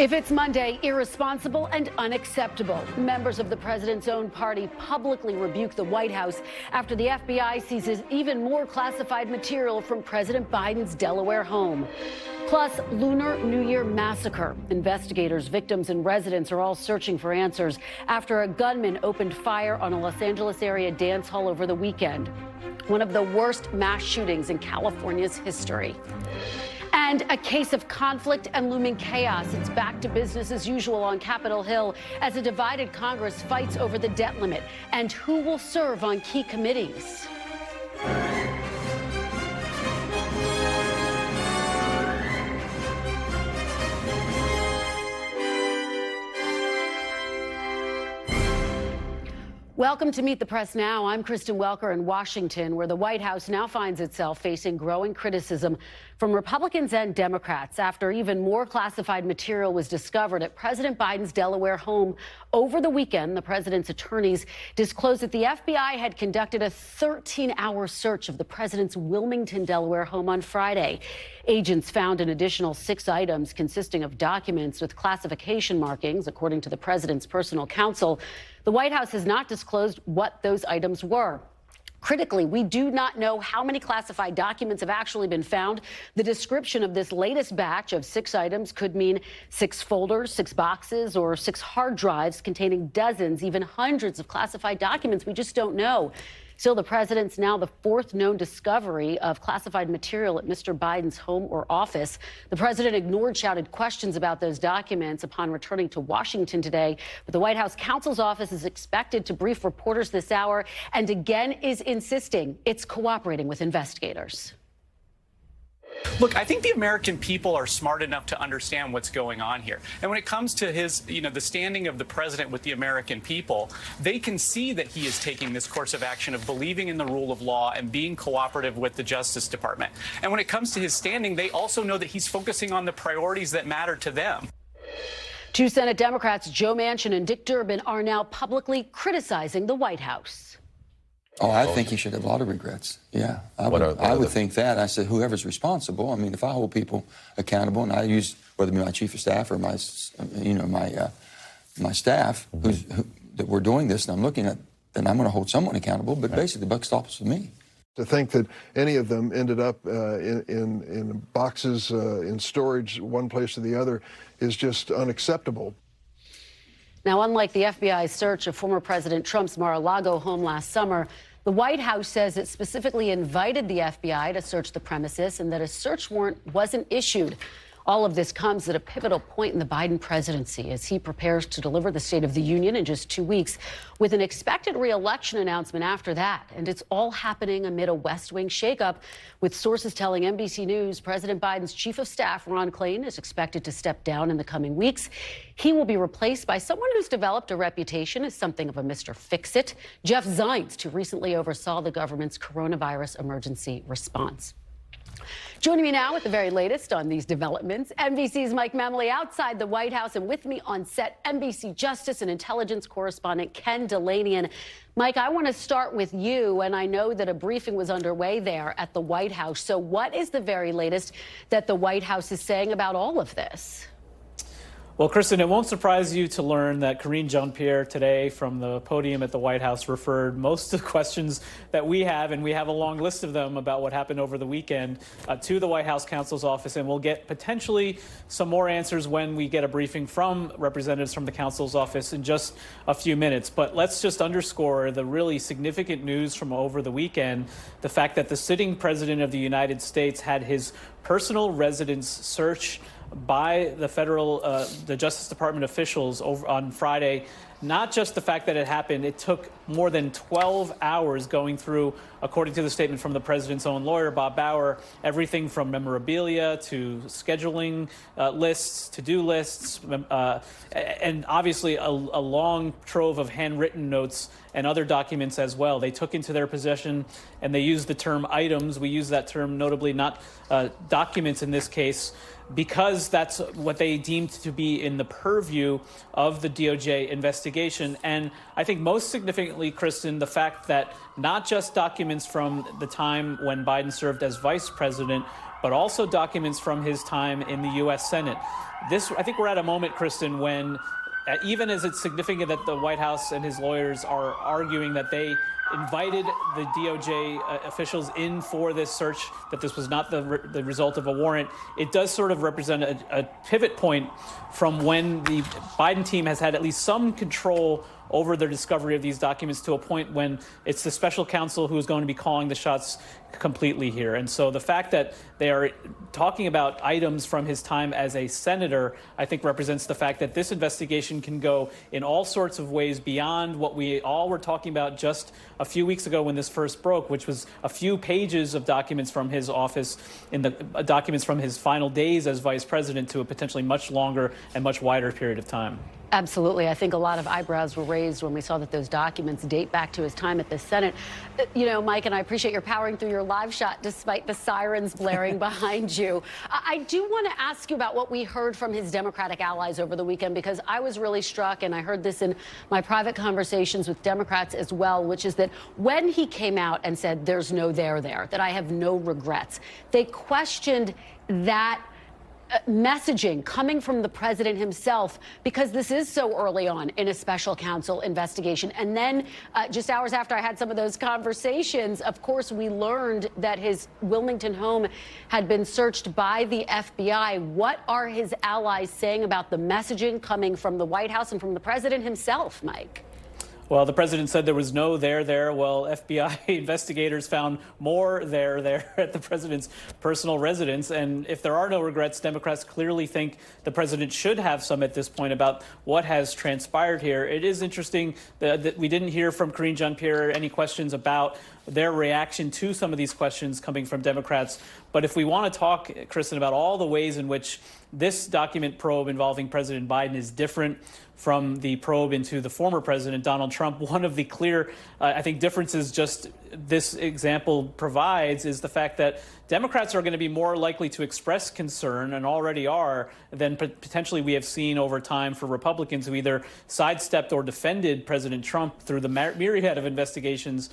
If it's Monday, irresponsible and unacceptable. Members of the president's own party publicly rebuke the White House after the FBI seizes even more classified material from President Biden's Delaware home. Plus, Lunar New Year massacre. Investigators, victims, and residents are all searching for answers after a gunman opened fire on a Los Angeles area dance hall over the weekend. One of the worst mass shootings in California's history. And a case of conflict and looming chaos. It's back to business as usual on Capitol Hill as a divided Congress fights over the debt limit and who will serve on key committees. Welcome to Meet the Press Now. I'm Kristen Welker in Washington, where the White House now finds itself facing growing criticism from Republicans and Democrats after even more classified material was discovered at President Biden's Delaware home. Over the weekend, the president's attorneys disclosed that the FBI had conducted a 13-hour search of the president's Wilmington, Delaware home on Friday. Agents found an additional 6 items consisting of documents with classification markings, according to the president's personal counsel. The White House has not disclosed what those items were. Critically, we do not know how many classified documents have actually been found. The description of this latest batch of 6 items could mean 6 folders, 6 boxes, or 6 hard drives containing dozens, even hundreds of classified documents. We just don't know. Still, the president's now the 4th known discovery of classified material at Mr. Biden's home or office. The president ignored shouted questions about those documents upon returning to Washington today. But the White House counsel's office is expected to brief reporters this hour and again is insisting it's cooperating with investigators. Look, I think the American people are smart enough to understand what's going on here. And when it comes to his, the standing of the president with the American people, they can see that he is taking this course of action of believing in the rule of law and being cooperative with the Justice Department. And when it comes to his standing, they also know that he's focusing on the priorities that matter to them. 2 Senate Democrats, Joe Manchin and Dick Durbin, are now publicly criticizing the White House. Oh, I think he should have a lot of regrets. Yeah, I would think that. I said, whoever's responsible. I mean, if I hold people accountable, and I use whether it be my chief of staff or my, my staff that we're doing this, and I'm looking at, then I'm going to hold someone accountable. But basically, the buck stops with me. To think that any of them ended up in boxes in storage, one place or the other, is just unacceptable. Now, unlike the FBI's search of former President Trump's Mar-a-Lago home last summer, the White House says it specifically invited the FBI to search the premises and that a search warrant wasn't issued. All of this comes at a pivotal point in the Biden presidency as he prepares to deliver the State of the Union in just 2 weeks with an expected re-election announcement after that. And it's all happening amid a West Wing shakeup, with sources telling NBC News President Biden's chief of staff, Ron Klain, is expected to step down in the coming weeks. He will be replaced by someone who's developed a reputation as something of a Mr. Fix-It, Jeff Zients, who recently oversaw the government's coronavirus emergency response. Joining me now with the very latest on these developments, NBC's Mike Memley outside the White House, and with me on set, NBC Justice and Intelligence correspondent Ken Delanian. Mike, I want to start with you, and I know that a briefing was underway there at the White House. So what is the very latest that the White House is saying about all of this? Well, Kristen, it won't surprise you to learn that Karine Jean-Pierre today from the podium at the White House referred most of the questions that we have, and we have a long list of them about what happened over the weekend, to the White House counsel's office. And we'll get potentially some more answers when we get a briefing from representatives from the counsel's office in just a few minutes. But let's just underscore the really significant news from over the weekend, the fact that the sitting president of the United States had his personal residence searched by the Justice Department officials over on Friday. Not just the fact that it happened, it took more than 12 hours going through, according to the statement from the president's own lawyer, Bob Bauer, everything from memorabilia to scheduling lists, to-do lists, and obviously a long trove of handwritten notes and other documents as well. They took into their possession, and they used the term items. We use that term notably, not documents in this case, because that's what they deemed to be in the purview of the DOJ investigation. And I think most significantly, Kristen, the fact that not just documents from the time when Biden served as vice president, but also documents from his time in the U.S. Senate. I think we're at a moment, Kristen, when even as it's significant that the White House and his lawyers are arguing that they invited the DOJ officials in for this search, that this was not the result of a warrant, it does sort of represent a pivot point from when the Biden team has had at least some control over their discovery of these documents to a point when it's the special counsel who is going to be calling the shots completely here. And so the fact that they are talking about items from his time as a senator, I think represents the fact that this investigation can go in all sorts of ways beyond what we all were talking about just a few weeks ago when this first broke, which was a few pages of documents from his office in the documents from his final days as vice president to a potentially much longer and much wider period of time. Absolutely. I think a lot of eyebrows were raised when we saw that those documents date back to his time at the Senate. You know, Mike, and I appreciate your powering through your live shot despite the sirens blaring behind you. I do want to ask you about what we heard from his Democratic allies over the weekend, because I was really struck, and I heard this in my private conversations with Democrats as well, which is that when he came out and said there's no there there, that I have no regrets, they questioned that messaging coming from the president himself, because this is so early on in a special counsel investigation. And then just hours after I had some of those conversations, of course, we learned that his Wilmington home had been searched by the FBI. What are his allies saying about the messaging coming from the White House and from the president himself, Mike? Well, the president said there was no there. Well, FBI investigators found more there at the president's personal residence. And if there are no regrets, Democrats clearly think the president should have some at this point about what has transpired here. It is interesting that we didn't hear from Karine Jean-Pierre any questions about their reaction to some of these questions coming from Democrats. But if we want to talk, Kristen, about all the ways in which this document probe involving President Biden is different from the probe into the former president, Donald Trump, one of the clear, I think, differences just this example provides is the fact that Democrats are going to be more likely to express concern, and already are, than potentially we have seen over time for Republicans who either sidestepped or defended President Trump through the myriad of investigations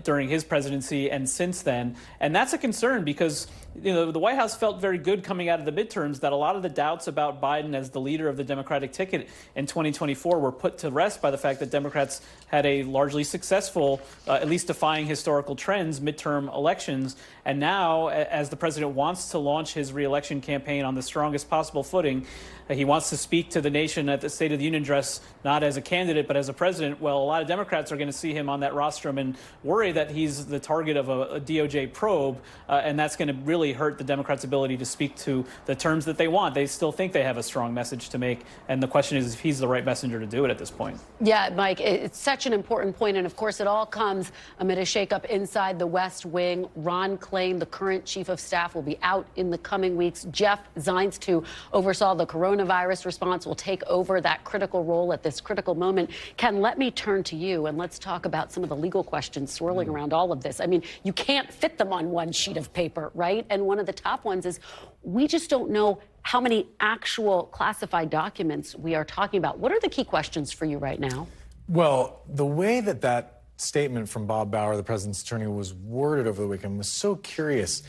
during his presidency and since then. And that's a concern because, you know, the White House felt very good coming out of the midterms that a lot of the doubts about Biden as the leader of the Democratic ticket in 2024 were put to rest by the fact that Democrats had a largely successful, at least defying historical trends, midterm elections. And now, as the president wants to launch his re-election campaign on the strongest possible footing, he wants to speak to the nation at the State of the Union address, not as a candidate, but as a president. Well, a lot of Democrats are going to see him on that rostrum and worry that he's the target of a DOJ probe, and that's going to really hurt the Democrats' ability to speak to the terms that they want. They still think they have a strong message to make, and the question is if he's the right messenger to do it at this point. Yeah, Mike, it's such an important point, and of course it all comes amid a shakeup inside the West Wing. Ron Klain, the current chief of staff, will be out in the coming weeks. Jeff Zients, who oversaw the coronavirus response, will take over that critical role at this critical moment. Ken, let me turn to you, and let's talk about some of the legal questions swirling around all of this. I mean, you can't fit them on one sheet of paper, right? And one of the top ones is we just don't know how many actual classified documents we are talking about. What are the key questions for you right now? Well, the way that statement from Bob Bauer, the president's attorney, was worded over the weekend was so curious.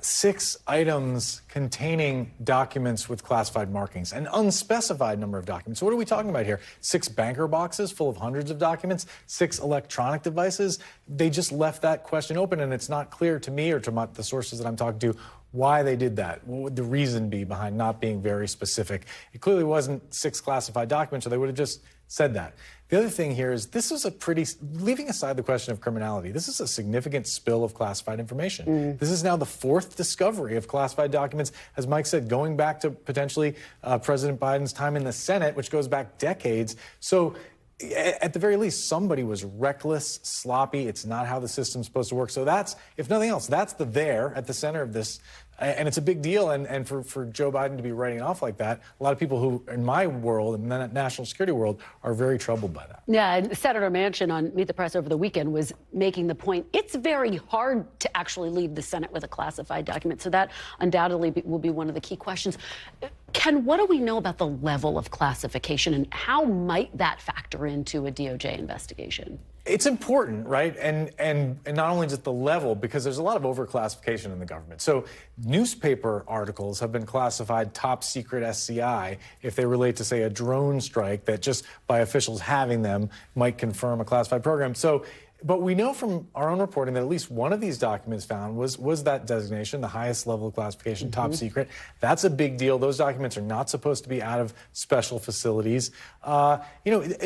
6 items containing documents with classified markings, an unspecified number of documents. So what are we talking about here? 6 banker boxes full of hundreds of documents, 6 electronic devices. They just left that question open, and it's not clear to me or to the sources that I'm talking to why they did that. What would the reason be behind not being very specific? It clearly wasn't 6 classified documents, or they would have just said that. The other thing here is this is a leaving aside the question of criminality, this is a significant spill of classified information. This is now the 4th discovery of classified documents, as Mike said, going back to potentially President Biden's time in the Senate, which goes back decades. So at the very least, somebody was reckless, sloppy. It's not how the system's supposed to work. So that's, if nothing else, that's the there at the center of this. And it's a big deal. And for Joe Biden to be writing off like that, a lot of people who, in my world, in the national security world, are very troubled by that. Yeah, and Senator Manchin on Meet the Press over the weekend was making the point, it's very hard to actually leave the Senate with a classified document. So that undoubtedly will be one of the key questions. Ken, what do we know about the level of classification, and how might that factor into a DOJ investigation? It's important, right? And not only just the level, because there's a lot of overclassification in the government. So newspaper articles have been classified top secret SCI if they relate to, say, a drone strike that just by officials having them might confirm a classified program. So, but we know from our own reporting that at least one of these documents found was that designation, the highest level of classification, top secret. That's a big deal. Those documents are not supposed to be out of special facilities. A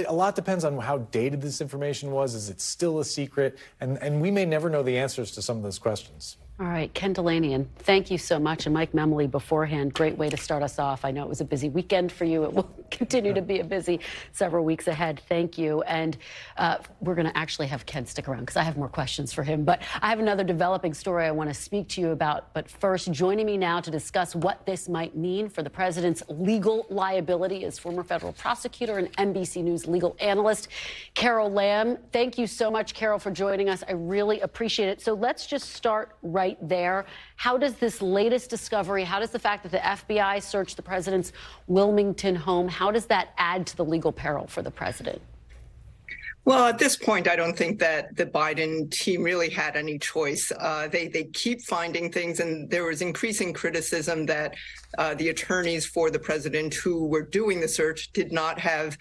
lot depends on how dated this information was. Is it still a secret? And we may never know the answers to some of those questions. All right, Ken Delanian, thank you so much. And Mike Memley beforehand, great way to start us off. I know it was a busy weekend for you. It will continue to be a busy several weeks ahead. Thank you. And we're going to actually have Ken stick around because I have more questions for him. But I have another developing story I want to speak to you about. But first, joining me now to discuss what this might mean for the president's legal liability is former federal prosecutor and NBC News legal analyst, Carol Lamb. Thank you so much, Carol, for joining us. I really appreciate it. So let's just start right there. How does this latest discovery, how does the fact that the FBI searched the president's Wilmington home, how does that add to the legal peril for the president? Well, at this point, I don't think that the Biden team really had any choice. They keep finding things, and there was increasing criticism that the attorneys for the president who were doing the search did not have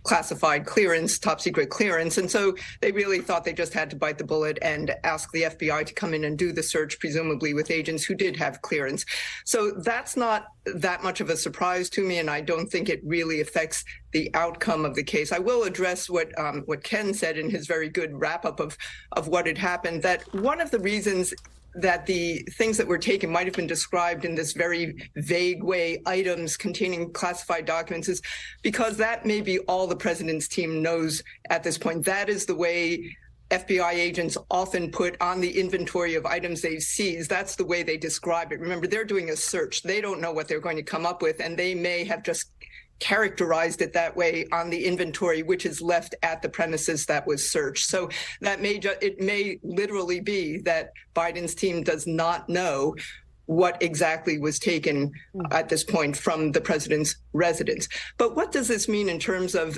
classified clearance, top secret clearance. And so they really thought they just had to bite the bullet and ask the FBI to come in and do the search, presumably with agents who did have clearance. So that's not that much of a surprise to me, and I don't think it really affects the outcome of the case. I will address what Ken said in his very good wrap-up of what had happened, that one of the reasons that the things that were taken might have been described in this very vague way, items containing classified documents, is because that may be all the president's team knows at this point. That is the way FBI agents often put on the inventory of items they've seized. That's the way they describe it. Remember, they're doing a search. They don't know what they're going to come up with, and they may have just characterized it that way on the inventory, which is left at the premises that was searched. So that it may literally be that Biden's team does not know what exactly was taken at this point from the president's residence. But what does this mean in terms of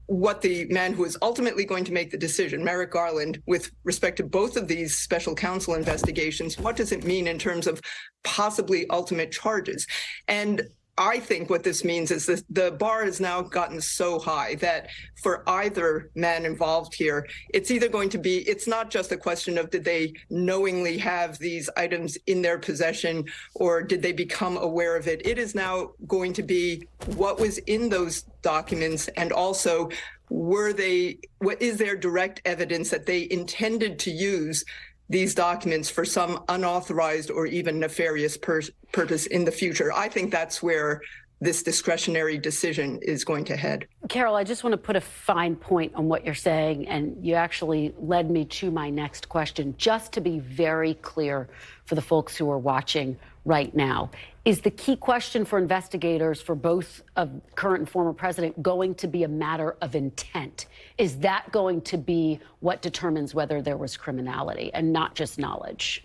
what the man who is ultimately going to make the decision, Merrick Garland, with respect to both of these special counsel investigations, what does it mean in terms of possibly ultimate charges? And I think what this means is that the bar has now gotten so high that for either man involved here, it's either going to be, it's not just a question of did they knowingly have these items in their possession or did they become aware of it? It is now going to be what was in those documents, and also what is there direct evidence that they intended to use these documents for some unauthorized or even nefarious purpose in the future. I think that's where this discretionary decision is going to head. Carol, I just want to put a fine point on what you're saying, and you actually led me to my next question. Just to be very clear for the folks who are watching right now, is the key question for investigators for both of current and former president going to be a matter of intent? Is that going to be what determines whether there was criminality and not just knowledge?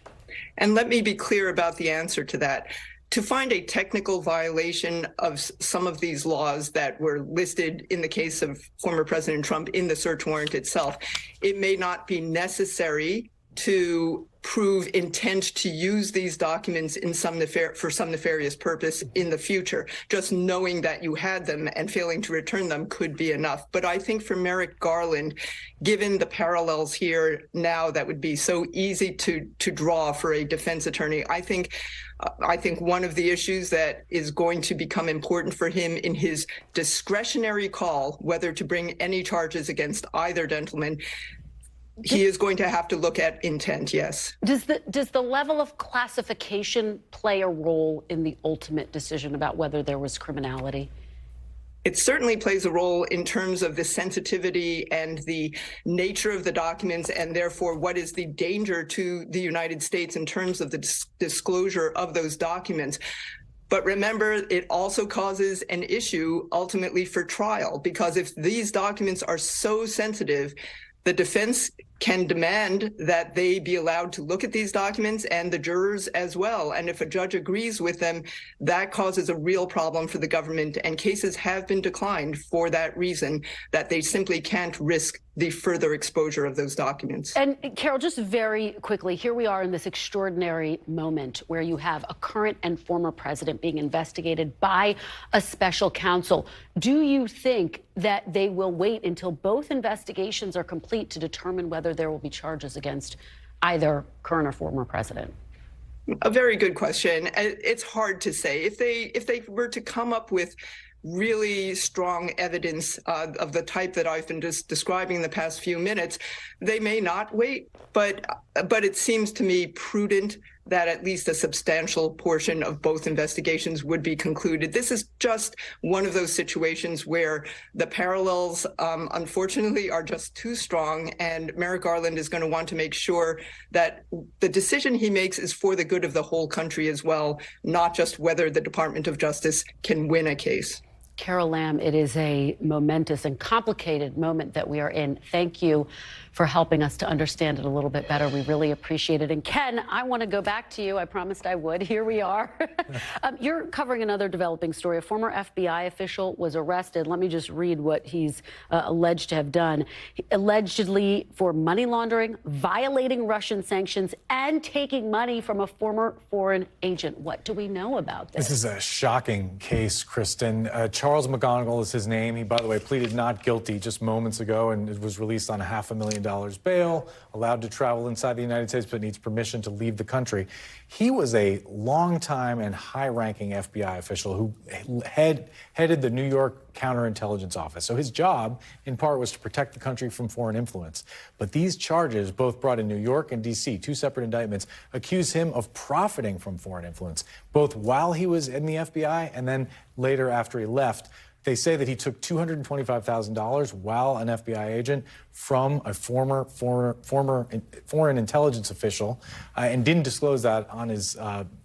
And let me be clear about the answer to that. To find a technical violation of some of these laws that were listed in the case of former President Trump in the search warrant itself, it may not be necessary to prove intent to use these documents in for some nefarious purpose in the future. Just knowing that you had them and failing to return them could be enough. But I think for Merrick Garland, given the parallels here now that would be so easy to draw for a defense attorney, I think one of the issues that is going to become important for him in his discretionary call, whether to bring any charges against either gentleman, he is going to have to look at intent, yes. Does the level of classification play a role in the ultimate decision about whether there was criminality? It certainly plays a role in terms of the sensitivity and the nature of the documents, and therefore what is the danger to the United States in terms of the disclosure of those documents. But remember, it also causes an issue ultimately for trial, because if these documents are so sensitive, the defense can demand that they be allowed to look at these documents, and the jurors as well. And if a judge agrees with them, that causes a real problem for the government. And cases have been declined for that reason, that they simply can't risk the further exposure of those documents. And Carol, just very quickly, here we are in this extraordinary moment where you have a current and former president being investigated by a special counsel. Do you think that they will wait until both investigations are complete to determine whether there will be charges against either current or former president? A very good question. It's hard to say. If they were to come up with really strong evidence of the type that I've been describing in the past few minutes, they may not wait. But it seems to me prudent that at least a substantial portion of both investigations would be concluded. This is just one of those situations where the parallels, unfortunately, are just too strong, and Merrick Garland is going to want to make sure that the decision he makes is for the good of the whole country as well, not just whether the Department of Justice can win a case. Carol Lam, it is a momentous and complicated moment that we are in. Thank you for helping us to understand it a little bit better. We really appreciate it. And Ken, I want to go back to you. I promised I would. Here we are. You're covering another developing story. A former FBI official was arrested. Let me just read what he's alleged to have done. Allegedly for money laundering, violating Russian sanctions, and taking money from a former foreign agent. What do we know about this? This is a shocking case, Kristen. Charles McGonigal is his name. He, by the way, pleaded not guilty just moments ago and was released on a $500,000 bail, allowed to travel inside the United States, but needs permission to leave the country. He was a longtime and high-ranking FBI official who headed the New York Counterintelligence Office. So his job, in part, was to protect the country from foreign influence. But these charges, both brought in New York and D.C., two separate indictments, accuse him of profiting from foreign influence, both while he was in the FBI and then later after he left. They say that he took $225,000 while an FBI agent from a former foreign intelligence official and didn't disclose that on his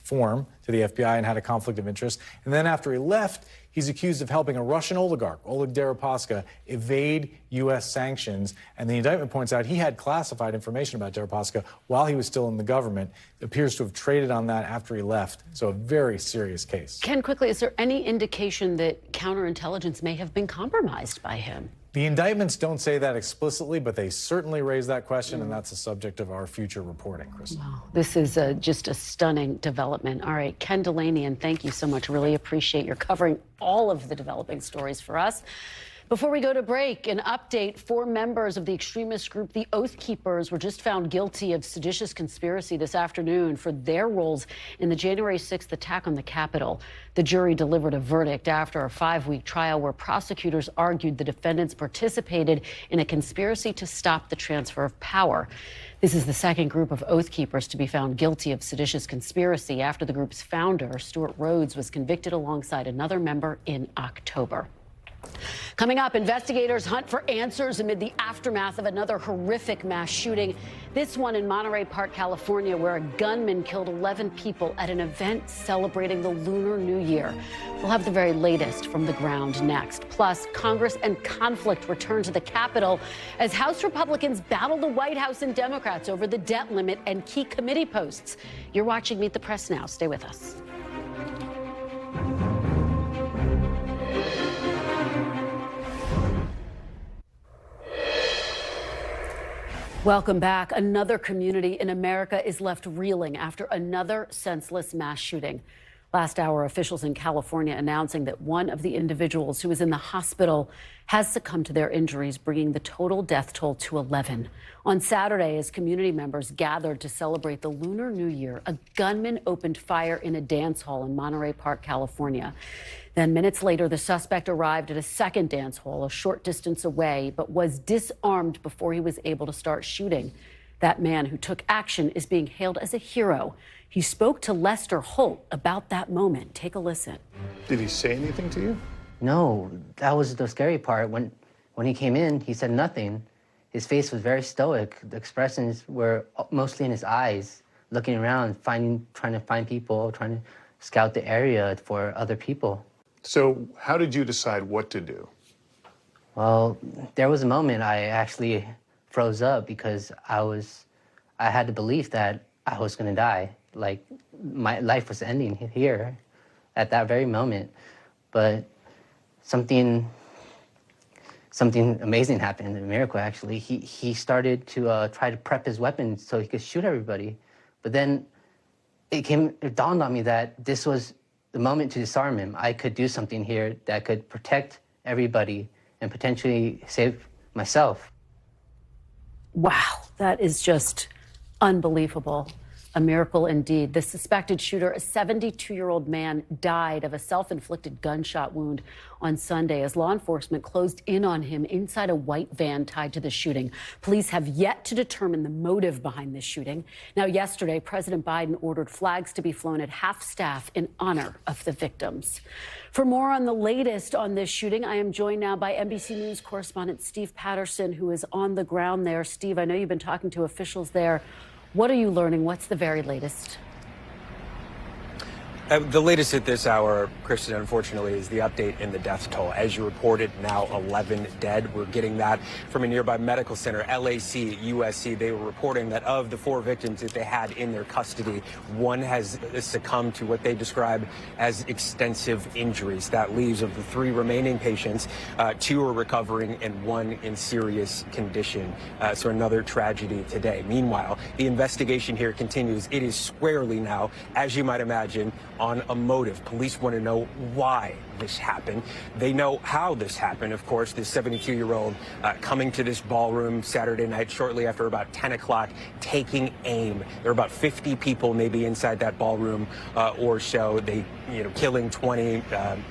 form to the FBI and had a conflict of interest. And then after he left, he's accused of helping a Russian oligarch, Oleg Deripaska, evade U.S. sanctions. And the indictment points out he had classified information about Deripaska while he was still in the government. It appears to have traded on that after he left. So a very serious case. Ken, quickly, is there any indication that counterintelligence may have been compromised by him? The indictments don't say that explicitly, but they certainly raise that question, and that's the subject of our future reporting, Kristen. Wow, this is just a stunning development. All right, Ken Delanian, thank you so much. Really appreciate your covering all of the developing stories for us. Before we go to break, an update. 4 members of the extremist group, the Oath Keepers, were just found guilty of seditious conspiracy this afternoon for their roles in the January 6th attack on the Capitol. The jury delivered a verdict after a 5-week trial where prosecutors argued the defendants participated in a conspiracy to stop the transfer of power. This is the second group of Oath Keepers to be found guilty of seditious conspiracy after the group's founder, Stuart Rhodes, was convicted alongside another member in October. Coming up, investigators hunt for answers amid the aftermath of another horrific mass shooting. This one in Monterey Park, California, where a gunman killed 11 people at an event celebrating the Lunar New Year. We'll have the very latest from the ground next. Plus, Congress and conflict return to the Capitol as House Republicans battle the White House and Democrats over the debt limit and key committee posts. You're watching Meet the Press Now. Stay with us. Welcome back. Another community in America is left reeling after another senseless mass shooting. Last hour, officials in California announcing that one of the individuals who was in the hospital has succumbed to their injuries, bringing the total death toll to 11. On Saturday, as community members gathered to celebrate the Lunar New Year, a gunman opened fire in a dance hall in Monterey Park, California. Then minutes later, the suspect arrived at a second dance hall a short distance away, but was disarmed before he was able to start shooting. That man who took action is being hailed as a hero. He spoke to Lester Holt about that moment. Take a listen. Did he say anything to you? No, that was the scary part. When he came in, he said nothing. His face was very stoic. The expressions were mostly in his eyes, looking around, trying to find people, trying to scout the area for other people. So how did you decide what to do? Well, there was a moment I actually froze up because I had the belief that I was going to die. Like, my life was ending here at that very moment. But something amazing happened, a miracle actually. He started to try to prep his weapons so he could shoot everybody. But then it dawned on me that this was the moment to disarm him. I could do something here that could protect everybody and potentially save myself. Wow, that is just unbelievable. A miracle indeed. The suspected shooter, a 72-year-old man, died of a self-inflicted gunshot wound on Sunday as law enforcement closed in on him inside a white van tied to the shooting. Police have yet to determine the motive behind this shooting. Now, yesterday, President Biden ordered flags to be flown at half-staff in honor of the victims. For more on the latest on this shooting, I am joined now by NBC News correspondent Steve Patterson, who is on the ground there. Steve, I know you've been talking to officials there. What are you learning? What's the very latest? The latest at this hour, Kristen, unfortunately, is the update in the death toll. As you reported, now 11 dead. We're getting that from a nearby medical center, LAC, USC. They were reporting that of the 4 victims that they had in their custody, 1 has succumbed to what they describe as extensive injuries. That leaves, of the 3 remaining patients, 2 are recovering and 1 in serious condition. So another tragedy today. Meanwhile, the investigation here continues. It is squarely now, as you might imagine, on a motive. Police want to know why this happened. They know how this happened. Of course, this 72-year-old coming to this ballroom Saturday night shortly after about 10 o'clock, taking aim. There were about 50 people maybe inside that ballroom or so. They, killing 20,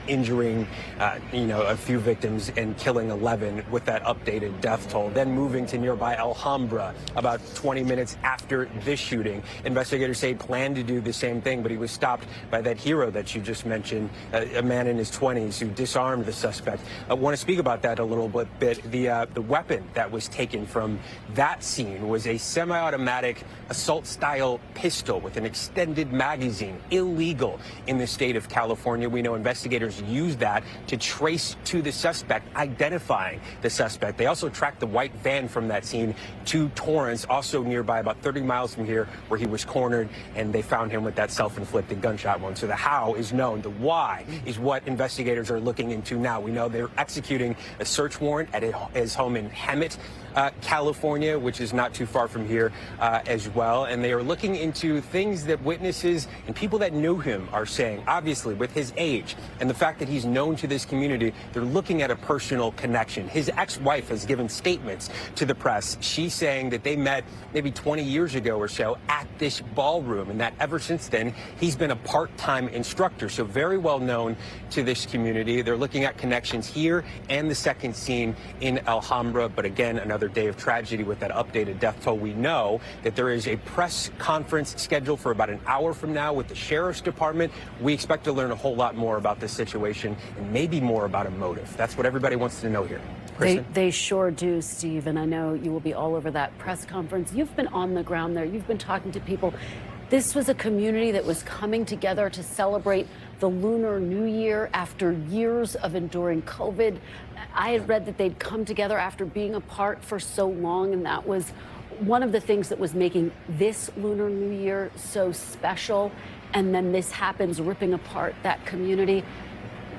injuring, a few victims and killing 11 with that updated death toll. Then moving to nearby Alhambra about 20 minutes after this shooting. Investigators say he planned to do the same thing, but he was stopped by that hero that you just mentioned, a man in his 20s who disarmed the suspect. I want to speak about that a little bit. The weapon that was taken from that scene was a semi-automatic assault-style pistol with an extended magazine, illegal in the state of California. We know investigators used that to trace to the suspect, identifying the suspect. They also tracked the white van from that scene to Torrance, also nearby about 30 miles from here, where he was cornered, and they found him with that self-inflicted gunshot wound. So the how is known. The why is what investigators are looking into now. We know they're executing a search warrant at his home in Hemet, California, which is not too far from here as well. And they are looking into things that witnesses and people that knew him are saying. Obviously, with his age and the fact that he's known to this community, they're looking at a personal connection. His ex-wife has given statements to the press. She's saying that they met maybe 20 years ago or so at this ballroom, and that ever since then, he's been a part-time instructor, so very well known to this community. They're looking at connections here and the second scene in Alhambra, but again, another day of tragedy with that updated death toll. We know that there is a press conference scheduled for about an hour from now with the Sheriff's Department. We expect to learn a whole lot more about this situation and maybe more about a motive. That's what everybody wants to know here. They sure do, Steve, and I know you will be all over that press conference. You've been on the ground there. You've been talking to people. This was a community that was coming together to celebrate the Lunar New Year after years of enduring COVID. I had read that they'd come together after being apart for so long, and that was one of the things that was making this Lunar New Year so special. And then this happens, ripping apart that community.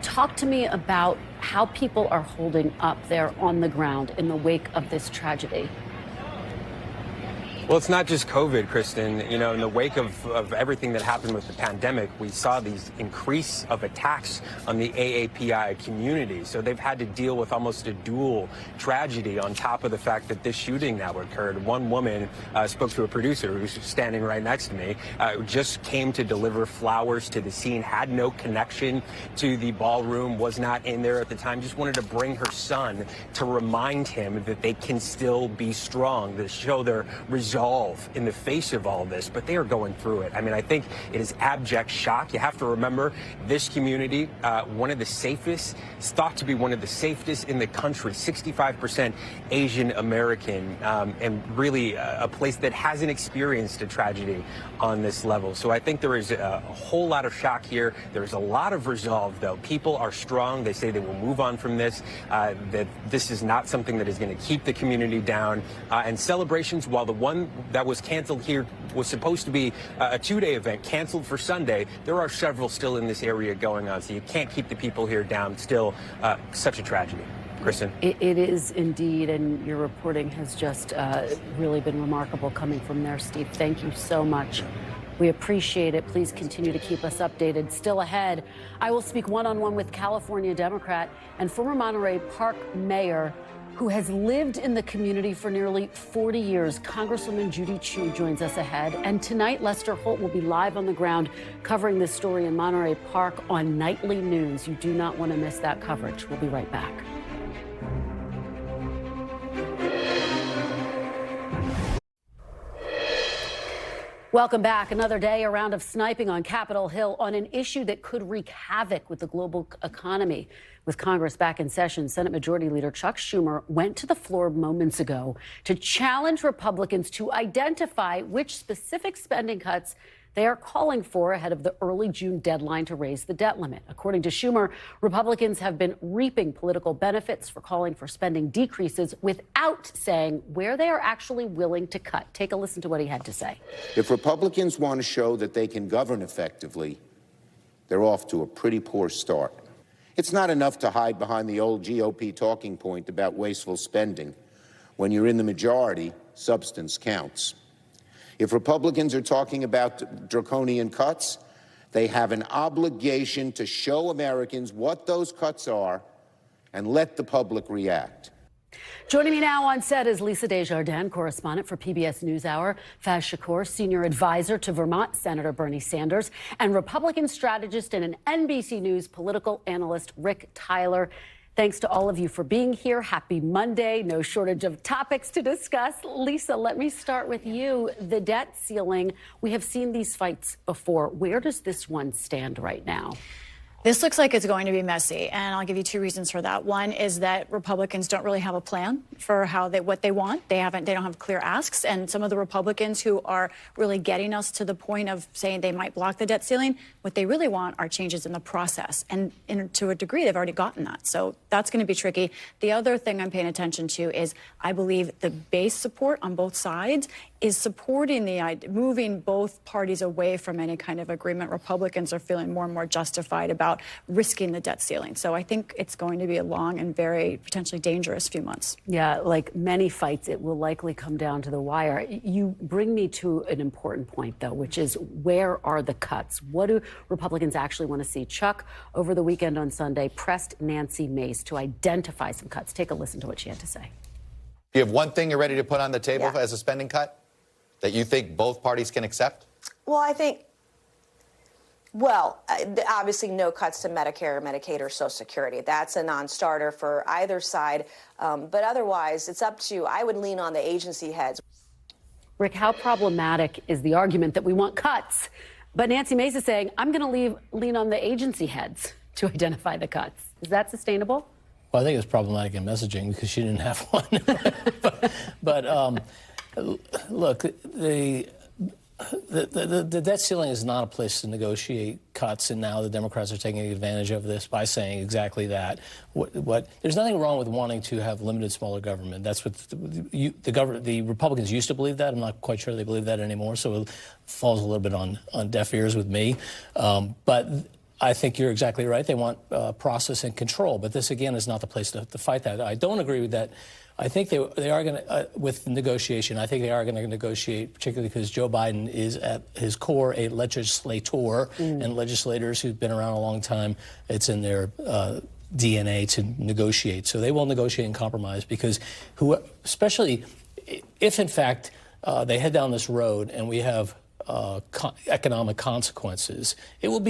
Talk to me about how people are holding up there on the ground in the wake of this tragedy. Well, it's not just COVID, Kristen. In the wake of everything that happened with the pandemic, we saw these increase of attacks on the AAPI community. So they've had to deal with almost a dual tragedy on top of the fact that this shooting now occurred. One woman spoke to a producer who's standing right next to me, just came to deliver flowers to the scene, had no connection to the ballroom, was not in there at the time, just wanted to bring her son to remind him that they can still be strong, to show their reserve resolve in the face of all this, but they are going through it. I mean, I think it is abject shock. You have to remember this community, one of the safest, it's thought to be one of the safest in the country, 65% Asian American, and really a place that hasn't experienced a tragedy on this level. So I think there is a whole lot of shock here. There's a lot of resolve, though. People are strong. They say they will move on from this, that this is not something that is going to keep the community down. And celebrations, while the one that was canceled here was supposed to be a two-day event, canceled for Sunday, there are several still in this area going on. So you can't keep the people here down. Still such a tragedy. Kristen. It is indeed, and your reporting has just really been remarkable coming from there, Steve. Thank you so much. We appreciate it. Please continue to keep us updated. Still ahead, I will speak one-on-one with California Democrat and former Monterey Park mayor who has lived in the community for nearly 40 years. Congresswoman Judy Chu joins us ahead. And tonight, Lester Holt will be live on the ground covering this story in Monterey Park on nightly news. You do not want to miss that coverage. We'll be right back. Welcome back. Another day, a round of sniping on Capitol Hill on an issue that could wreak havoc with the global economy. With Congress back in session, Senate Majority Leader Chuck Schumer went to the floor moments ago to challenge Republicans to identify which specific spending cuts they are calling for ahead of the early June deadline to raise the debt limit. According to Schumer, Republicans have been reaping political benefits for calling for spending decreases without saying where they are actually willing to cut. Take a listen to what he had to say. If Republicans want to show that they can govern effectively, they're off to a pretty poor start. It's not enough to hide behind the old GOP talking point about wasteful spending. When you're in the majority, substance counts. If Republicans are talking about draconian cuts, they have an obligation to show Americans what those cuts are and let the public react. Joining me now on set is Lisa Desjardins, correspondent for PBS NewsHour, Faz Shakur, senior advisor to Vermont Senator Bernie Sanders, and Republican strategist and an NBC News political analyst, Rick Tyler. Thanks to all of you for being here. Happy Monday. No shortage of topics to discuss. Lisa, let me start with you. The debt ceiling, we have seen these fights before. Where does this one stand right now? This looks like it's going to be messy, and I'll give you two reasons for that. One is that Republicans don't really have a plan for what they want. They don't have clear asks, and some of the Republicans who are really getting us to the point of saying they might block the debt ceiling, what they really want are changes in the process, and to a degree they've already gotten that. So that's going to be tricky. The other thing I'm paying attention to is I believe the base support on both sides is supporting moving both parties away from any kind of agreement. Republicans are feeling more and more justified about risking the debt ceiling. So I think it's going to be a long and very potentially dangerous few months. Yeah, like many fights, it will likely come down to the wire. You bring me to an important point, though, which is where are the cuts? What do Republicans actually want to see? Chuck, over the weekend on Sunday, pressed Nancy Mace to identify some cuts. Take a listen to what she had to say. Do you have one thing you're ready to put on the table as a spending cut that you think both parties can accept? Well, I think, obviously no cuts to Medicare, Medicaid, or Social Security. That's a non-starter for either side. But otherwise, it's up to, I would lean on the agency heads. Rick, how problematic is the argument that we want cuts? But Nancy Mace is saying, I'm going to lean on the agency heads to identify the cuts. Is that sustainable? Well, I think it's problematic in messaging because she didn't have one. but look, the debt ceiling is not a place to negotiate cuts, and now the Democrats are taking advantage of this by saying exactly that. There's nothing wrong with wanting to have limited, smaller government. That's what the Republicans used to believe that. I'm not quite sure they believe that anymore, so it falls a little bit on deaf ears with me. But I think you're exactly right. They want process and control, but this, again, is not the place to fight that. I don't agree with that. I think they are going to, with negotiation, I think they are going to negotiate, particularly because Joe Biden is at his core a legislator, and legislators who've been around a long time, it's in their DNA to negotiate. So they will negotiate and compromise because especially if, in fact, they head down this road and we have economic consequences. It will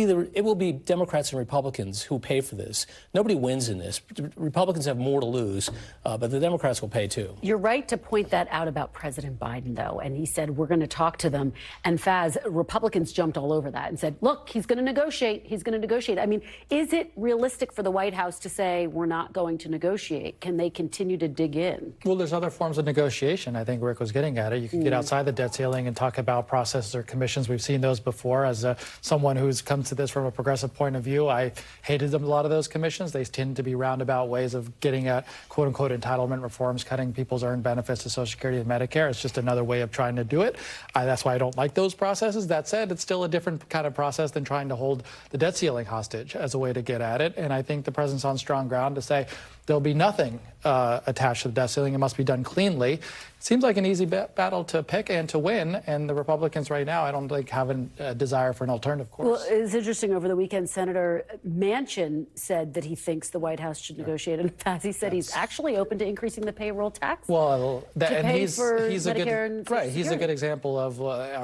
be Democrats and Republicans who pay for this. Nobody wins in this. Republicans have more to lose, but the Democrats will pay too. You're right to point that out about President Biden, though, and he said we're going to talk to them. And Faz, Republicans jumped all over that and said, look, he's going to negotiate. He's going to negotiate. I mean, is it realistic for the White House to say we're not going to negotiate? Can they continue to dig in? Well, there's other forms of negotiation. I think Rick was getting at it. You can get outside the debt ceiling and talk about processes or commissions. We've seen those before. As someone who's come to this from a progressive point of view, I hated a lot of those commissions. They tend to be roundabout ways of getting at quote-unquote entitlement reforms, cutting people's earned benefits to Social Security and Medicare. It's just another way of trying to do it. That's why I don't like those processes. That said, it's still a different kind of process than trying to hold the debt ceiling hostage as a way to get at it. And I think the president's on strong ground to say there'll be nothing attached to the debt ceiling. It must be done cleanly. It seems like an easy battle to pick and to win. And the Republicans right now, I don't think have a desire for an alternative course. Well, it's interesting. Over the weekend, Senator Manchin said that he thinks the White House should negotiate. And Faz, he said he's actually open to increasing the payroll tax. Well, he's a good right. He's a good example of.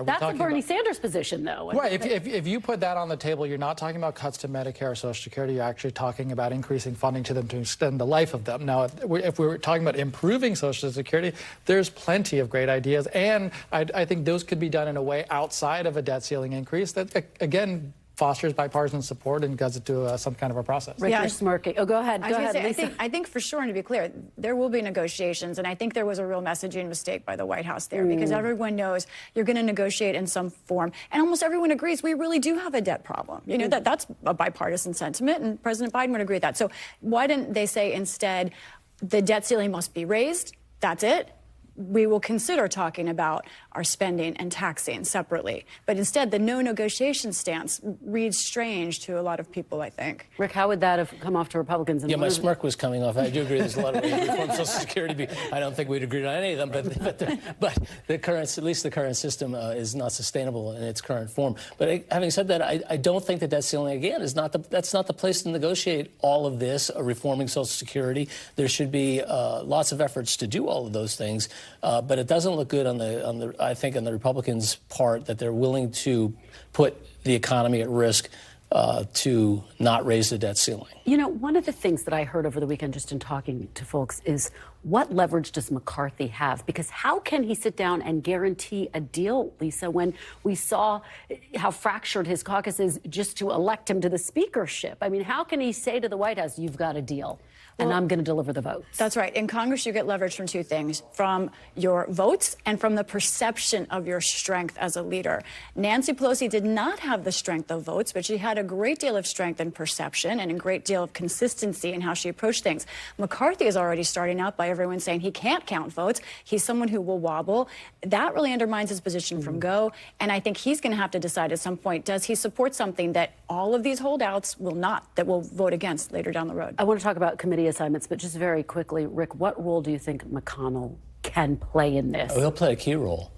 That's a Bernie Sanders position, though. Right. If you put that on the table, you're not talking about cuts to Medicare or Social Security. You're actually talking about increasing funding to them to extend the life of them. Now, if we're talking about improving Social Security, there's plenty of great ideas, and I think those could be done in a way outside of a debt ceiling increase that, again, fosters bipartisan support and does it to some kind of a process. Rick, you're smirking. Oh, go ahead. Go ahead, Lisa. I think for sure, and to be clear, there will be negotiations, and I think there was a real messaging mistake by the White House there because everyone knows you're going to negotiate in some form, and almost everyone agrees we really do have a debt problem. You know, that's a bipartisan sentiment, and President Biden would agree with that. So why didn't they say instead the debt ceiling must be raised? That's it. We will consider talking about our spending and taxing separately. But instead, the no negotiation stance reads strange to a lot of people, I think. Rick, how would that have come off to Republicans? Yeah, my smirk was coming off. I do agree there's a lot of ways to reform Social Security. I don't think we'd agree on any of them, but the current, at least the current system is not sustainable in its current form. But having said that, I don't think that debt ceiling, again, that's not the place to negotiate all of this, reforming Social Security. There should be lots of efforts to do all of those things. But it doesn't look good I think on the Republicans' part that they're willing to put the economy at risk to not raise the debt ceiling. You know, one of the things that I heard over the weekend just in talking to folks is what leverage does McCarthy have? Because how can he sit down and guarantee a deal, Lisa, when we saw how fractured his caucus is just to elect him to the speakership? I mean, how can he say to the White House, you've got a deal? And I'm going to deliver the votes. That's right. In Congress, you get leverage from two things, from your votes and from the perception of your strength as a leader. Nancy Pelosi did not have the strength of votes, but she had a great deal of strength and perception and a great deal of consistency in how she approached things. McCarthy is already starting out by everyone saying he can't count votes. He's someone who will wobble. That really undermines his position from go. And I think he's going to have to decide at some point, does he support something that all of these holdouts will not, that will vote against later down the road? I want to talk about committee assignments, but just very quickly, Rick, what role do you think McConnell can play in this? Oh, he'll play a key role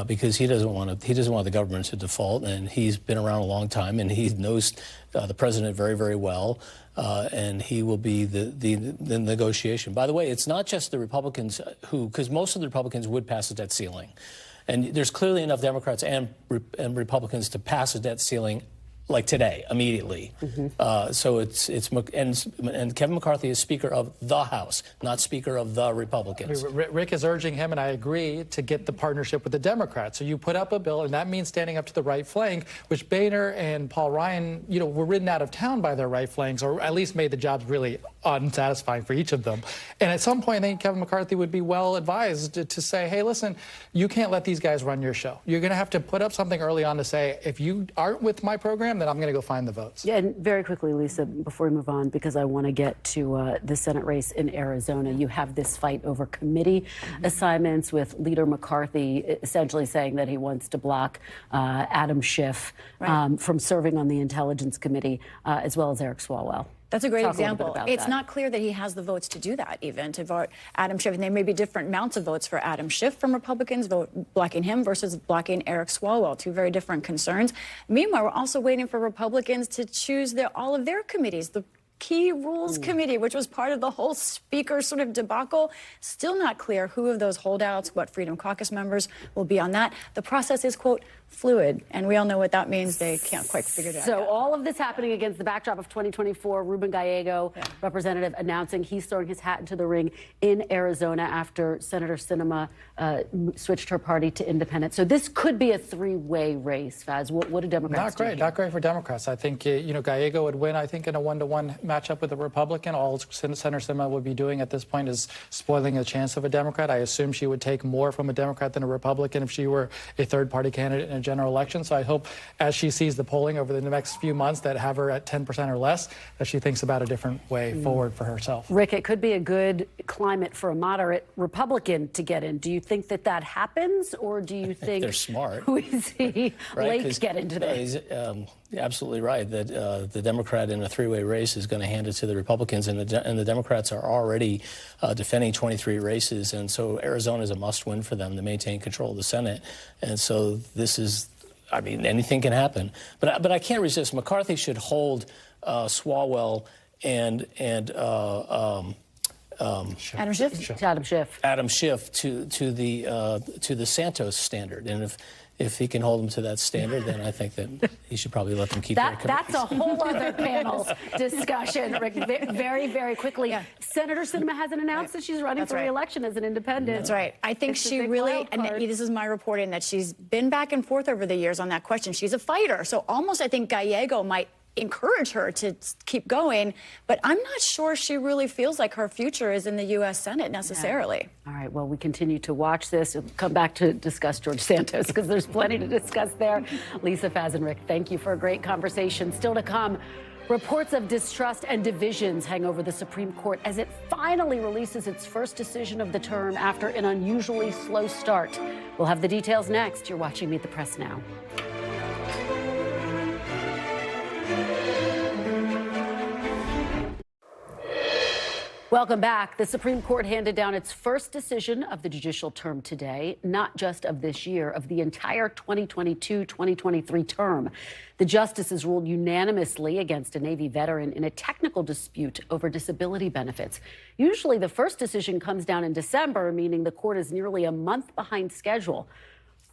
because he doesn't want the government to default, and he's been around a long time, and he knows the president very, very well, and he will be the negotiation. By the way, it's not just the Republicans because most of the Republicans would pass a debt ceiling, and there's clearly enough Democrats and Republicans to pass a debt ceiling like today, immediately. So and Kevin McCarthy is Speaker of the House, not Speaker of the Republicans. Rick is urging him, and I agree, to get the partnership with the Democrats. So you put up a bill, and that means standing up to the right flank, which Boehner and Paul Ryan, were ridden out of town by their right flanks, or at least made the jobs really unsatisfying for each of them. And at some point, I think Kevin McCarthy would be well advised to say, hey, listen, you can't let these guys run your show. You're going to have to put up something early on to say, if you aren't with my program, then I'm going to go find the votes. Yeah, and very quickly, Lisa, before we move on, because I want to get to the Senate race in Arizona, you have this fight over committee assignments with Leader McCarthy essentially saying that he wants to block Adam Schiff from serving on the Intelligence Committee, as well as Eric Swalwell. That's a great example. It's not clear that he has the votes to do that, even to vote Adam Schiff. And there may be different amounts of votes for Adam Schiff from Republicans, blocking him versus blocking Eric Swalwell, two very different concerns. Meanwhile, we're also waiting for Republicans to choose all of their committees. The Key Rules Committee, which was part of the whole speaker sort of debacle. Still not clear who of those holdouts, what Freedom Caucus members will be on that. The process is, quote, fluid, and we all know what that means. They can't quite figure it out. So all of this happening against the backdrop of 2024, Ruben Gallego, representative, announcing he's throwing his hat into the ring in Arizona after Senator Sinema switched her party to independent. So this could be a three-way race, Faz. What do Democrats do? Not great for Democrats. I think, Gallego would win, I think, in a one-to-one matchup with a Republican. All Senator Sinema would be doing at this point is spoiling the chance of a Democrat. I assume she would take more from a Democrat than a Republican if she were a third-party candidate in a general election. So I hope, as she sees the polling over the next few months that have her at 10% or less, that she thinks about a different way forward for herself. Rick, it could be a good climate for a moderate Republican to get in. Do you think that happens, or do you think they're smart? We see right? Lake get into this? He's absolutely right that the Democrat in a three-way race is going to hand it to the Republicans, and the Democrats are already defending 23 races, and so Arizona is a must-win for them to maintain control of the Senate, and so this is. I mean, anything can happen, but I can't resist. McCarthy should hold Swalwell and Adam Schiff to the Santos standard, and if he can hold them to that standard, then I think that he should probably let them keep their That's a whole other panel discussion, Rick. Very, very quickly. Yeah. Senator Sinema hasn't announced that she's running for re-election as an independent. That's right. I think she really, and this is my reporting, that she's been back and forth over the years on that question. She's a fighter. So almost I think Gallego might encourage her to keep going, but I'm not sure she really feels like her future is in the U.S. Senate necessarily. Yeah. All right, well, we continue to watch this. We'll come back to discuss George Santos because there's plenty to discuss there. Lisa, Faz, and Rick, thank you for a great conversation. Still to come, reports of distrust and divisions hang over the Supreme Court as it finally releases its first decision of the term after an unusually slow start. We'll have the details next. You're watching Meet the Press Now. Welcome back. The Supreme Court handed down its first decision of the judicial term today, not just of this year, of the entire 2022-2023 term. The justices ruled unanimously against a Navy veteran in a technical dispute over disability benefits. Usually the first decision comes down in December, meaning the court is nearly a month behind schedule.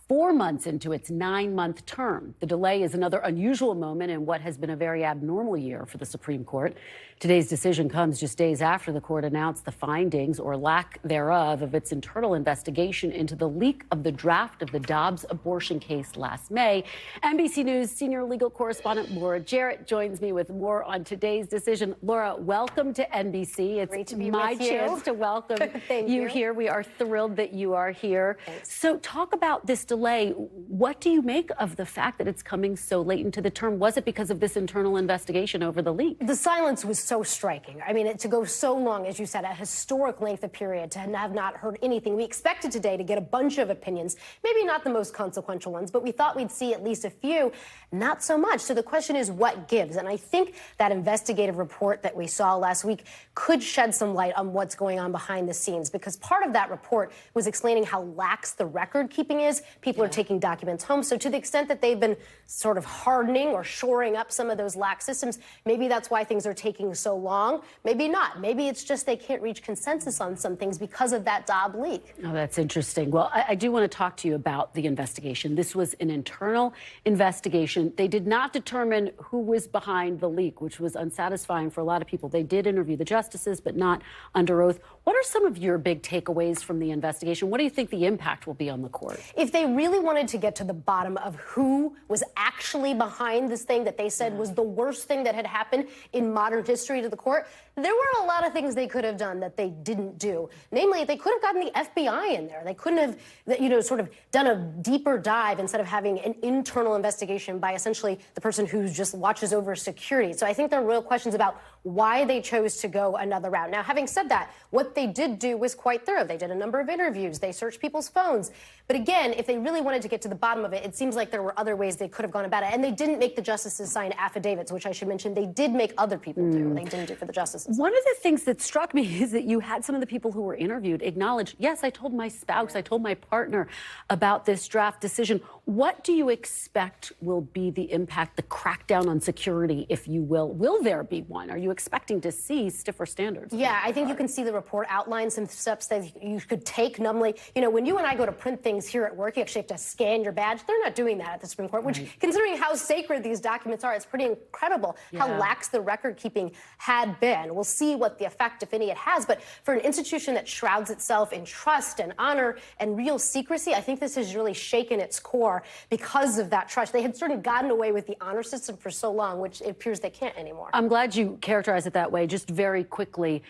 4 months into its 9-month term. The delay is another unusual moment in what has been a very abnormal year for the Supreme Court. Today's decision comes just days after the court announced the findings, or lack thereof, of its internal investigation into the leak of the draft of the Dobbs abortion case last May. NBC News senior legal correspondent Laura Jarrett joins me with more on today's decision. Laura, welcome to NBC. It's great to be my with you. chance to welcome you here. We are thrilled that you are here. Thanks. So talk about this delay. What do you make of the fact that it's coming so late into the term? Was it because of this internal investigation over the leak? The silence was so striking. I mean, to go so long, as you said, a historic length of period, to have not heard anything. We expected today to get a bunch of opinions, maybe not the most consequential ones, but we thought we'd see at least a few. Not so much. So the question is, what gives? And I think that investigative report that we saw last week could shed some light on what's going on behind the scenes, because part of that report was explaining how lax the record keeping is. People are taking documents home. So to the extent that they've been sort of hardening or shoring up some of those lax systems, maybe that's why things are taking so long. Maybe not. Maybe it's just they can't reach consensus on some things because of that Dobbs leak. Oh, that's interesting. Well, I do want to talk to you about the investigation. This was an internal investigation. They did not determine who was behind the leak, which was unsatisfying for a lot of people. They did interview the justices, but not under oath. What are some of your big takeaways from the investigation? What do you think the impact will be on the court? If they really wanted to get to the bottom of who was actually behind this thing that they said was the worst thing that had happened in modern history to the court, there were a lot of things they could have done that they didn't do. Namely, they could have gotten the FBI in there. They couldn't have, sort of done a deeper dive instead of having an internal investigation by essentially the person who just watches over security. So I think there are real questions about why they chose to go another route. Now, having said that, what they did do was quite thorough. They did a number of interviews. They searched people's phones. But again, if they really wanted to get to the bottom of it, it seems like there were other ways they could have gone about it. And they didn't make the justices sign affidavits, which I should mention they did make other people do. They didn't do for the justices. One of the things that struck me is that you had some of the people who were interviewed acknowledge, yes, I told my spouse, I told my partner about this draft decision. What do you expect will be the impact, the crackdown on security, if you will? Will there be one? Are you expecting to see stiffer standards? Yeah, I think you can see the report outline some steps that you could take. Normally, you know, when you and I go to print things here at work, you actually have to scan your badge. They're not doing that at the Supreme Court, which, considering how sacred these documents are, it's pretty incredible how lax the record keeping had been. We'll see what the effect, if any, it has. But for an institution that shrouds itself in trust and honor and real secrecy, I think this has really shaken its core because of that trust. They had sort of gotten away with the honor system for so long, which it appears they can't anymore. I'm glad you characterize it that way. Just very quickly,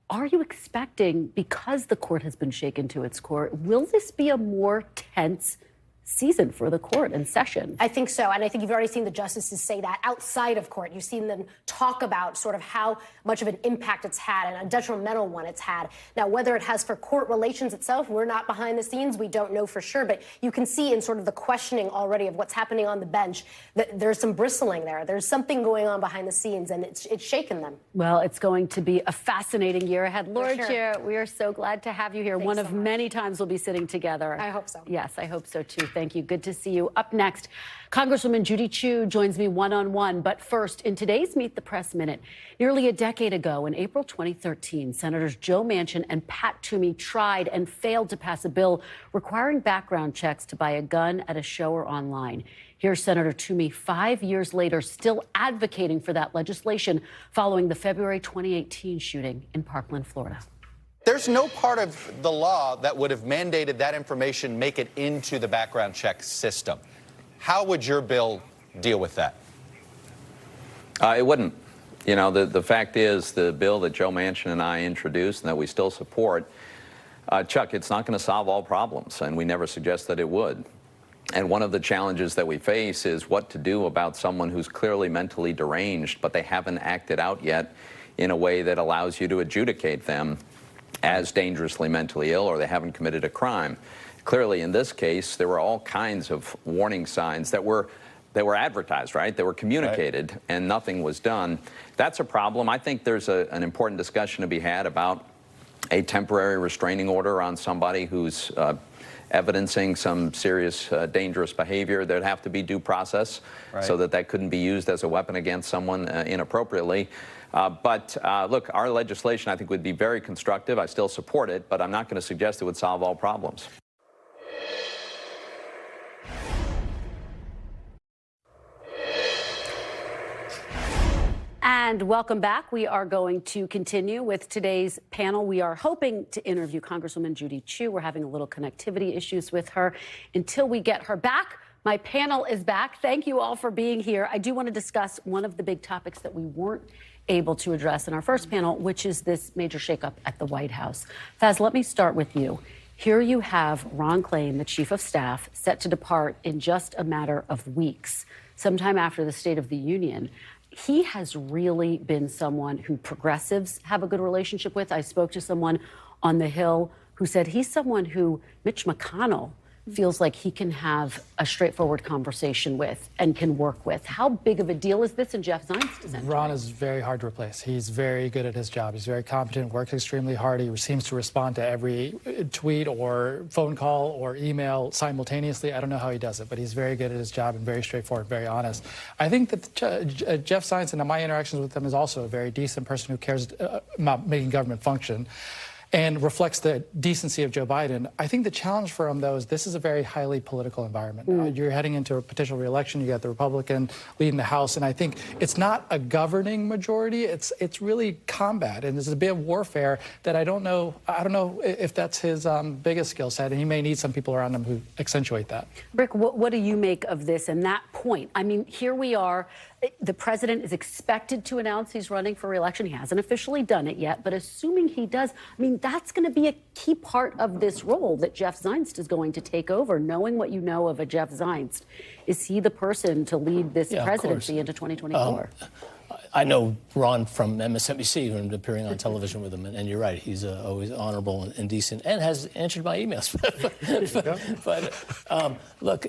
are you expecting, because the court has been shaken to its core, will this be a more tense season for the court and session? I think so, and I think you've already seen the justices say that outside of court. You've seen them talk about sort of how much of an impact it's had and a detrimental one it's had. Now, whether it has for court relations itself, we're not behind the scenes. We don't know for sure, but you can see in sort of the questioning already of what's happening on the bench that there's some bristling there. There's something going on behind the scenes, and it's shaken them. Well, it's going to be a fascinating year ahead. Lord Chair, we are so glad to have you here. Thanks One so of much. many times we'll be sitting together. I hope so. Yes, I hope so too. Thank you. Good to see you. Up next, Congresswoman Judy Chu joins me one-on-one. But first, in today's Meet the Press Minute, nearly a decade ago, in April 2013, Senators Joe Manchin and Pat Toomey tried and failed to pass a bill requiring background checks to buy a gun at a show or online. Here's Senator Toomey 5 years later, still advocating for that legislation following the February 2018 shooting in Parkland, Florida. There's no part of the law that would have mandated that information make it into the background check system. How would your bill deal with that? It wouldn't. You know, the fact is, the bill that Joe Manchin and I introduced and that we still support, Chuck, it's not going to solve all problems, and we never suggest that it would. And one of the challenges that we face is what to do about someone who's clearly mentally deranged, but they haven't acted out yet in a way that allows you to adjudicate them as dangerously mentally ill, or they haven't committed a crime. Clearly, in this case, there were all kinds of warning signs that were advertised, right? They were communicated, and nothing was done. That's a problem. I think there's an important discussion to be had about a temporary restraining order on somebody who's evidencing some serious dangerous behavior. There'd have to be due process so that couldn't be used as a weapon against someone inappropriately. But look, our legislation, I think, would be very constructive. I still support it, but I'm not going to suggest it would solve all problems. And welcome back. We are going to continue with today's panel. We are hoping to interview Congresswoman Judy Chu. We're having a little connectivity issues with her. Until we get her back, my panel is back. Thank you all for being here. I do want to discuss one of the big topics that we weren't able to address in our first panel, which is this major shakeup at the White House. Faz, let me start with you. Here you have Ron Klain, the chief of staff, set to depart in just a matter of weeks, sometime after the State of the Union. He has really been someone who progressives have a good relationship with. I spoke to someone on the Hill who said he's someone who Mitch McConnell feels like he can have a straightforward conversation with and can work with. How big of a deal is this in Jeff Zients' descent? Ron is very hard to replace. He's very good at his job. He's very competent, works extremely hard. He seems to respond to every tweet or phone call or email simultaneously. I don't know how he does it, but he's very good at his job and very straightforward, very honest. I think that Jeff Zients, and my interactions with him, is also a very decent person who cares about making government function and reflects the decency of Joe Biden. I think the challenge for him, though, is this is a very highly political environment. You're heading into a potential re-election. You got the Republican leading the House, and I think it's not a governing majority. It's really combat, and there's a bit of warfare that I don't know if that's his biggest skill set, and he may need some people around him who accentuate that. Rick, what do you make of this and that point? I mean, here we are. The president is expected to announce he's running for re-election. He hasn't officially done it yet, but assuming he does, I mean, that's going to be a key part of this role that Jeff Zients is going to take over. Knowing what you know of a Jeff Zients, is he the person to lead this presidency into 2024? I know Ron from MSNBC, who I'm appearing on television with him, and you're right, he's always honorable and decent and has answered my emails. but look,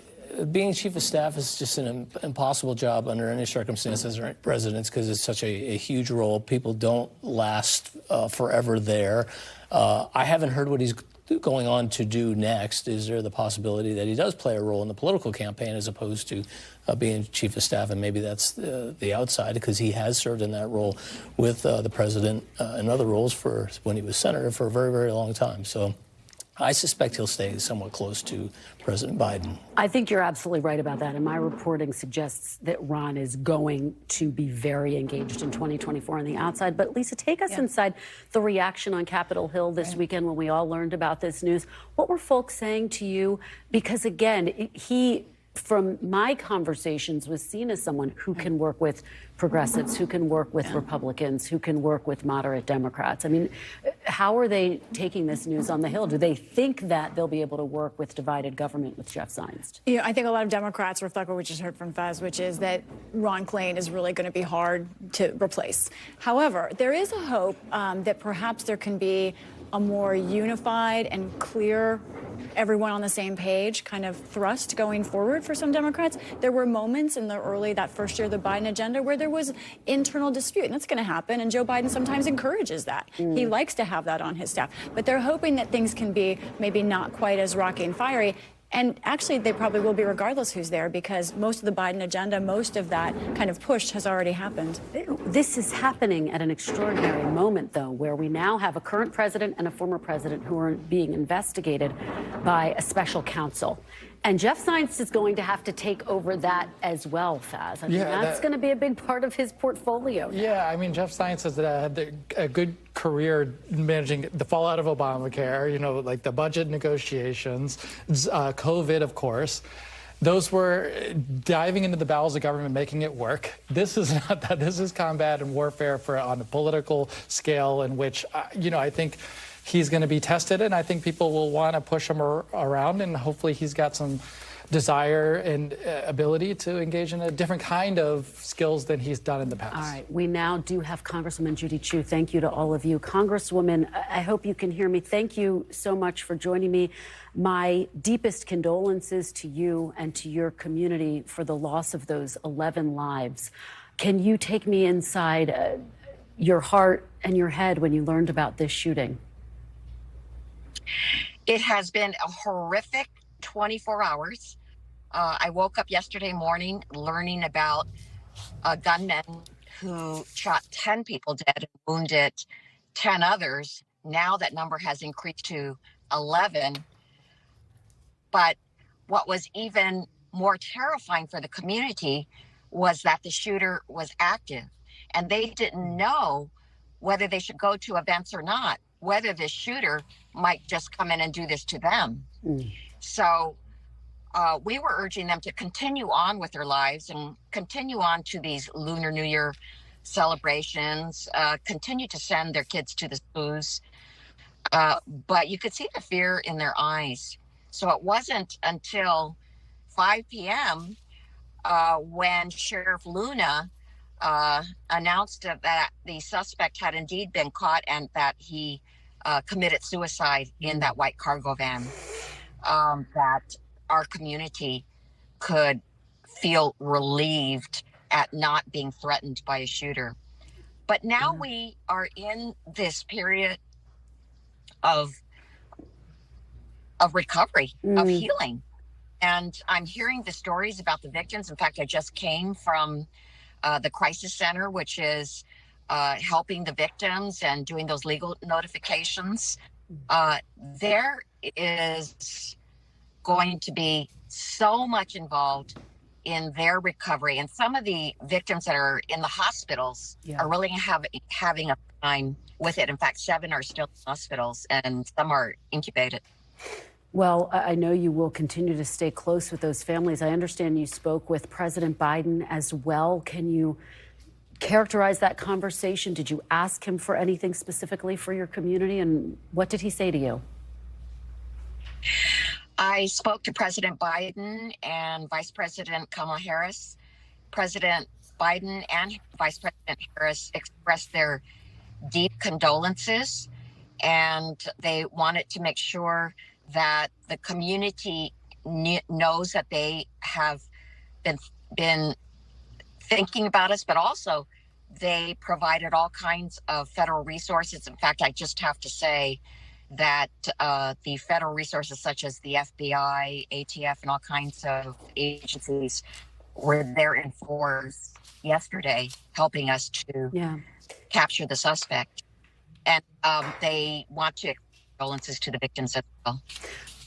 being chief of staff is just an impossible job under any circumstances or presidents, because it's such a huge role. People don't last forever there. I haven't heard what he's going on to do next? Is there the possibility that he does play a role in the political campaign as opposed to being chief of staff? And maybe that's the outside, because he has served in that role with the president and other roles for when he was senator for a very, very long time. So I suspect he'll stay somewhat close to President Biden. I think you're absolutely right about that. And my reporting suggests that Ron is going to be very engaged in 2024 on the outside. But Lisa, take us inside the reaction on Capitol Hill this weekend when we all learned about this news. What were folks saying to you? Because again, he, from my conversations, was seen as someone who can work with progressives, who can work with Republicans, who can work with moderate Democrats. I mean, how are they taking this news on the Hill? Do they think that they'll be able to work with divided government with Jeff Zients? You know, I think a lot of Democrats reflect what we just heard from Fez, which is that Ron Klain is really going to be hard to replace. However, there is a hope that perhaps there can be a more unified and clear, everyone on the same page kind of thrust going forward for some Democrats. There were moments in that first year of the Biden agenda where there was internal dispute, and that's going to happen, and Joe Biden sometimes encourages that. He likes to have that on his staff. But they're hoping that things can be maybe not quite as rocky and fiery. And actually, they probably will be regardless who's there, because most of the Biden agenda, most of that kind of push has already happened. This is happening at an extraordinary moment, though, where we now have a current president and a former president who are being investigated by a special counsel. And Jeff Zients is going to have to take over that as well, Faz. I mean, that's going to be a big part of his portfolio now. Yeah, I mean, Jeff Zients has had a good career managing the fallout of Obamacare, you know, like the budget negotiations, COVID, of course. Those were diving into the bowels of government, making it work. This is not that. This is combat and warfare on a political scale in which, you know, I think he's going to be tested, and I think people will want to push him around, and hopefully he's got some desire and ability to engage in a different kind of skills than he's done in the past. All right. We now do have Congresswoman Judy Chu. Thank you to all of you. Congresswoman, I hope you can hear me. Thank you so much for joining me. My deepest condolences to you and to your community for the loss of those 11 lives. Can you take me inside your heart and your head when you learned about this shooting? It has been a horrific 24 hours. I woke up yesterday morning learning about a gunman who shot 10 people dead and wounded 10 others. Now that number has increased to 11. But what was even more terrifying for the community was that the shooter was active, and they didn't know whether they should go to events or not, whether this shooter might just come in and do this to them. So we were urging them to continue on with their lives and continue on to these Lunar New Year celebrations, continue to send their kids to the schools. But you could see the fear in their eyes. So it wasn't until 5 p.m. When Sheriff Lunar announced that the suspect had indeed been caught and that he committed suicide in that white cargo van, that our community could feel relieved at not being threatened by a shooter. But now we are in this period of recovery, of healing. And I'm hearing the stories about the victims. In fact, I just came from the crisis center, which is helping the victims and doing those legal notifications. There is going to be so much involved in their recovery. And some of the victims that are in the hospitals are really having a time with it. In fact, 7 are still in hospitals and some are incubated. Well, I know you will continue to stay close with those families. I understand you spoke with President Biden as well. Can you characterize that conversation? Did you ask him for anything specifically for your community, and what did he say to you? I spoke to President Biden and Vice President Kamala Harris. President Biden and Vice President Harris expressed their deep condolences, and they wanted to make sure that the community knows that they have been thinking about us, but also they provided all kinds of federal resources. In fact, I just have to say that the federal resources such as the FBI, ATF, and all kinds of agencies were there in force yesterday helping us to capture the suspect. And they want to extend condolences to the victims as well.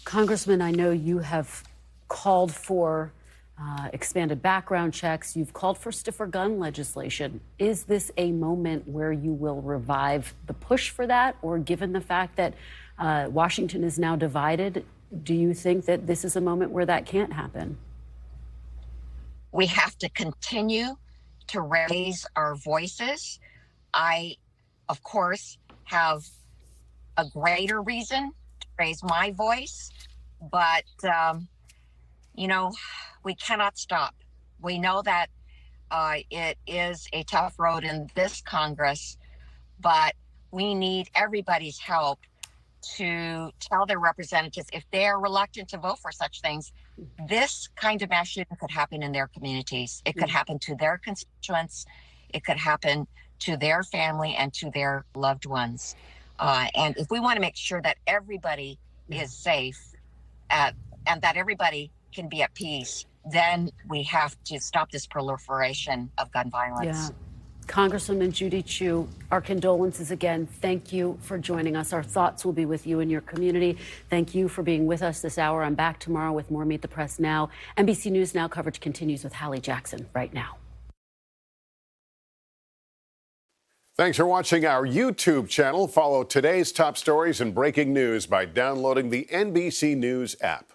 Congressman, I know you have called for expanded background checks. You've called for stiffer gun legislation. Is this a moment where you will revive the push for that? Or given the fact that Washington is now divided, do you think that this is a moment where that can't happen? We have to continue to raise our voices. I, of course, have a greater reason to raise my voice, but, you know, we cannot stop. We know that it is a tough road in this Congress, but we need everybody's help to tell their representatives if they are reluctant to vote for such things, this kind of mass shooting could happen in their communities. It could happen to their constituents. It could happen to their family and to their loved ones. And if we want to make sure that everybody is safe and that everybody can be at peace, then we have to stop this proliferation of gun violence. Yeah. Congresswoman Judy Chu, our condolences again. Thank you for joining us. Our thoughts will be with you and your community. Thank you for being with us this hour. I'm back tomorrow with more Meet the Press Now. NBC News Now coverage continues with Hallie Jackson right now. Thanks for watching our YouTube channel. Follow today's top stories and breaking news by downloading the NBC News app.